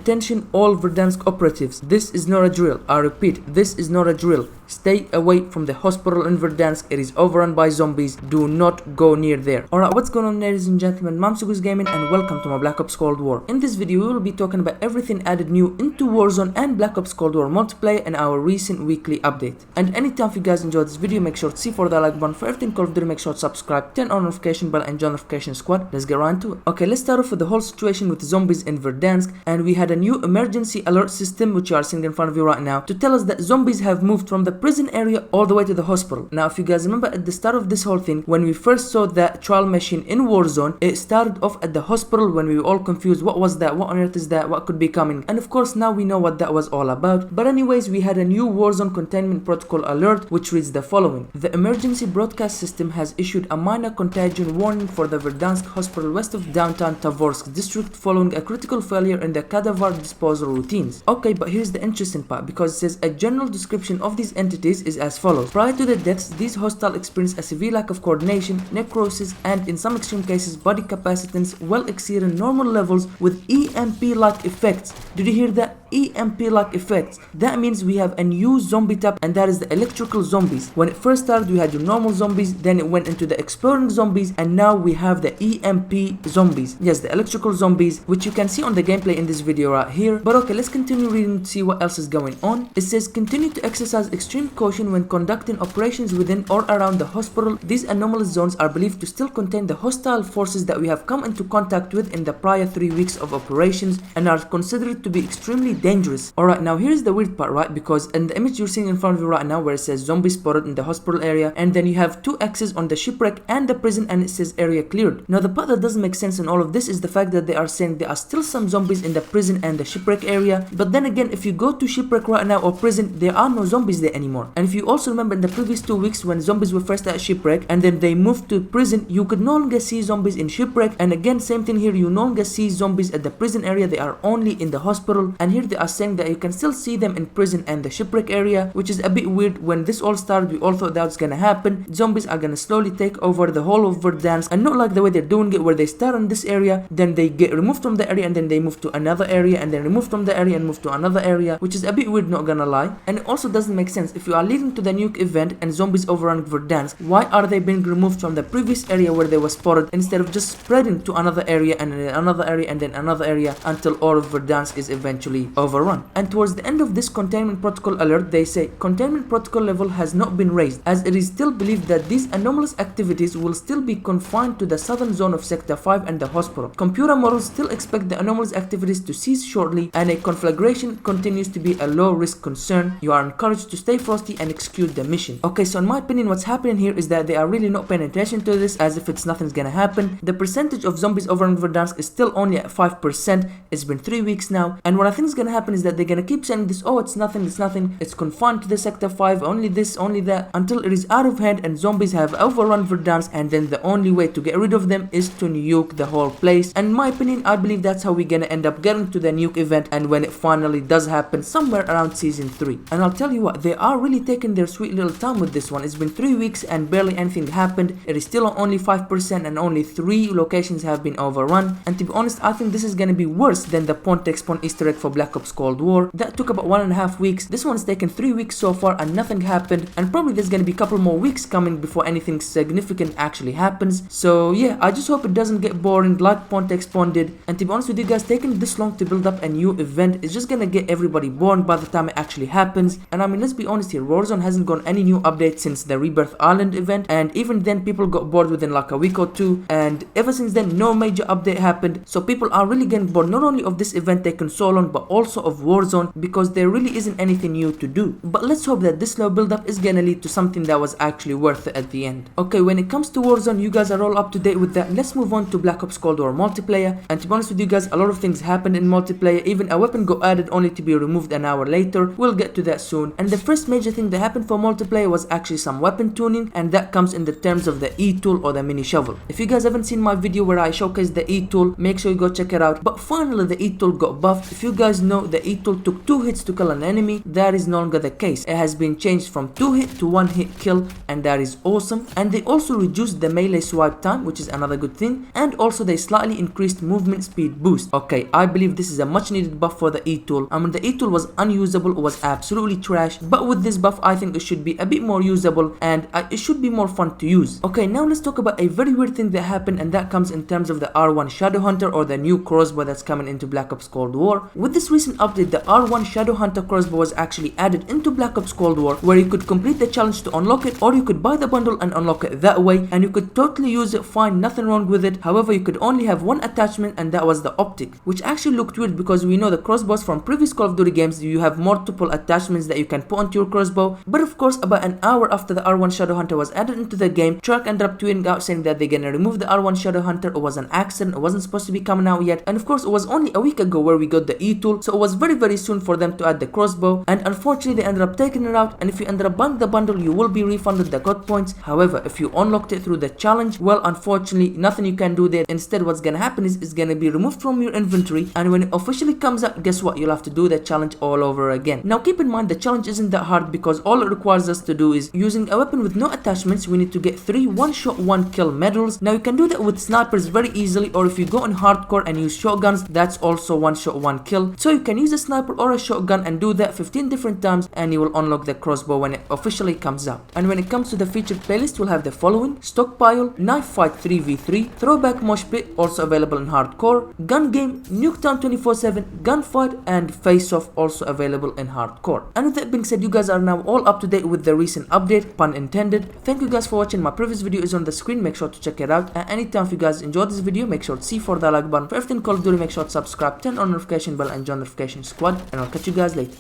Attention all Verdansk operatives, this is not a drill. I repeat, this is not a drill. Stay away from the hospital in Verdansk. It is overrun by zombies. Do not go near there. Alright, what's going on, ladies and gentlemen? I'm CTigirsGaming and welcome to my Black Ops Cold War. In this video, we will be talking about everything added new into Warzone and Black Ops Cold War multiplayer in our recent weekly update. And anytime if you guys enjoyed this video, make sure to see for the like button. For everything Call of Duty, make sure to subscribe, turn on notification bell and join notification squad. Let's get right into it. Okay, let's start off with the whole situation with zombies in Verdansk. And we had a new emergency alert system, which you are seeing in front of you right now, to tell us that zombies have moved from the prison area all the way to the hospital. Now, if you guys remember at the start of this whole thing, when we first saw that trial machine in Warzone, it started off at the hospital when we were all confused. What was that? What on earth is that? What could be coming? And of course, now we know what that was all about. But anyways, we had a new Warzone containment protocol alert, which reads the following. The emergency broadcast system has issued a minor contagion warning for the Verdansk hospital west of downtown Tavorsk district following a critical failure in the cadaver disposal routines. Okay, but here's the interesting part, because it says a general description of these entities is as follows. Prior to the deaths, these hostiles experienced a severe lack of coordination, necrosis, and in some extreme cases body capacitance well exceeding normal levels with EMP-like effects. Did you hear that? EMP-like effects. That means we have a new zombie type, and that is the electrical zombies. When it first started, we had your normal zombies, then it went into the exploring zombies, and now we have the EMP zombies. Yes, the electrical zombies, which you can see on the gameplay in this video right here. But okay, let's continue reading to see what else is going on. It says continue to exercise extreme caution when conducting operations within or around the hospital. These anomalous zones are believed to still contain the hostile forces that we have come into contact with in the prior 3 weeks of operations and are considered to be extremely dangerous. Alright, now here's the weird part, right? Because in the image you're seeing in front of you right now, where it says zombie spotted in the hospital area, and then you have two X's on the shipwreck and the prison, and it says area cleared. Now the part that doesn't make sense in all of this is the fact that they are saying there are still some zombies in the prison and the shipwreck area, but then again, if you go to shipwreck right now or prison, there are no zombies there anymore. And if you also remember in the previous 2 weeks when zombies were first at shipwreck and then they moved to prison, you could no longer see zombies in shipwreck, and again same thing here, you no longer see zombies at the prison area, they are only in the hospital. And here they are saying that you can still see them in prison and the shipwreck area, which is a bit weird. When this all started, we all thought that was gonna happen. Zombies are gonna slowly take over the whole of Verdansk, and not like the way they're doing it, where they start in this area, then they get removed from the area, and then they move to another area, and then removed from the area and move to another area, which is a bit weird, not gonna lie. And it also doesn't make sense. If you are leading to the nuke event and zombies overrun Verdansk, why are they being removed from the previous area where they were spotted, instead of just spreading to another area and then another area and then another area until all of Verdansk is eventually overrun? And towards the end of this containment protocol alert, they say containment protocol level has not been raised, as it is still believed that these anomalous activities will still be confined to the southern zone of Sector 5 and the hospital. Computer models still expect the anomalous activities to cease shortly, and a conflagration continues to be a low risk concern. You are encouraged to stay frosty and execute the mission. Okay, so in my opinion, what's happening here is that they are really not paying attention to this, as if it's nothing's gonna happen. The percentage of zombies over in Verdansk is still only at 5%. It's been 3 weeks now, and what I think is gonna happen is that they're gonna keep saying this, oh, it's nothing, it's confined to the Sector 5, only this, only that, until it is out of hand and zombies have overrun Verdansk, and then the only way to get rid of them is to nuke the whole place. And in my opinion, I believe that's how we're gonna end up getting to the nuke event, and when it finally does happen, somewhere around season 3. And I'll tell you what, they are really taking their sweet little time with this one. It's been 3 weeks and barely anything happened. It is still on only 5% and only 3 locations have been overrun. And to be honest, I think this is gonna be worse than the Pontex Easter egg for Black Ops Cold War. That took about 1.5 weeks. This one's taken 3 weeks so far and nothing happened, and probably there's gonna be a couple more weeks coming before anything significant actually happens. So yeah, I just hope it doesn't get boring like Pontex did. And to be honest with you guys, taking this long to build up a new event is just gonna get everybody bored by the time it actually happens. And I mean, let's be honest here, Warzone hasn't got any new updates since the Rebirth Island event, and even then people got bored within like a week or two, and ever since then no major update happened. So people are really getting bored not only of this event taken so long, but also of Warzone, because there really isn't anything new to do. But let's hope that this slow build up is gonna lead to something that was actually worth it at the end. Okay, when it comes to Warzone, you guys are all up to date with that. Let's move on to Black Ops Cold War multiplayer. And to be honest with you guys, a lot of things happened in multiplayer. Even a weapon got added only to be removed an hour later. We'll get to that soon. And the first major thing that happened for multiplayer was actually some weapon tuning, and that comes in the terms of the E tool or the mini shovel. If you guys haven't seen my video where I showcase the E tool, make sure you go check it out. But finally the E tool got buffed. If you guys know, the E-tool took 2 hits to kill an enemy. That is no longer the case. It has been changed from 2 hit to 1 hit kill, and that is awesome. And they also reduced the melee swipe time, which is another good thing, and also they slightly increased movement speed boost. Okay, I believe this is a much needed buff for the E-tool. I mean, the E-tool was unusable, it was absolutely trash, but with this buff I think it should be a bit more usable, and it should be more fun to use. Okay, now let's talk about a very weird thing that happened, and that comes in terms of the R1 Shadowhunter, or the new crossbow that's coming into Black Ops Cold War. With this recent update, the R1 Shadowhunter crossbow was actually added into Black Ops Cold War, where you could complete the challenge to unlock it, or you could buy the bundle and unlock it that way, and you could totally use it fine, nothing wrong with it. However, you could only have one attachment, and that was the optic, which actually looked weird because we know the crossbows from previous Call of Duty games, you have multiple attachments that you can put onto your crossbow. But of course, about an hour after the R1 Shadowhunter was added into the game, Treyarch ended up tweeting out saying that they're gonna remove the R1 Shadowhunter. It was an accident, it wasn't supposed to be coming out yet, and of course it was only a week ago where we got the E-tool, so it was very soon for them to add the crossbow, and unfortunately they ended up taking it out. And if you ended up buying the bundle, you will be refunded the COD points. However, if you unlocked it through the challenge, well, unfortunately nothing you can do there. Instead, what's gonna happen is it's gonna be removed from your inventory, and when it officially comes out, guess what, you'll have to do the challenge all over again. Now keep in mind, the challenge isn't that hard because all it requires us to do is using a weapon with no attachments. We need to get 3 one-shot 1-kill medals. Now you can do that with snipers very easily, or if you go on hardcore and use shotguns, that's also 1-shot 1-kill. So you can use a sniper or a shotgun and do that 15 different times, and you will unlock the crossbow when it officially comes out. And when it comes to the featured playlist, we'll have the following: Stockpile, Knife Fight 3v3, Throwback Mosh Pit, also available in hardcore, Gun Game, Nuketown 24/7, Gunfight, and Face Off, also available in hardcore. And with that being said, you guys are now all up to date with the recent update, pun intended. Thank you guys for watching. My previous video is on the screen, make sure to check it out. At any time, if you guys enjoyed this video, make sure to see for the like button. For everything Call of Duty, make sure to subscribe, turn on notification bell, and join the notification squad, and I'll catch you guys later.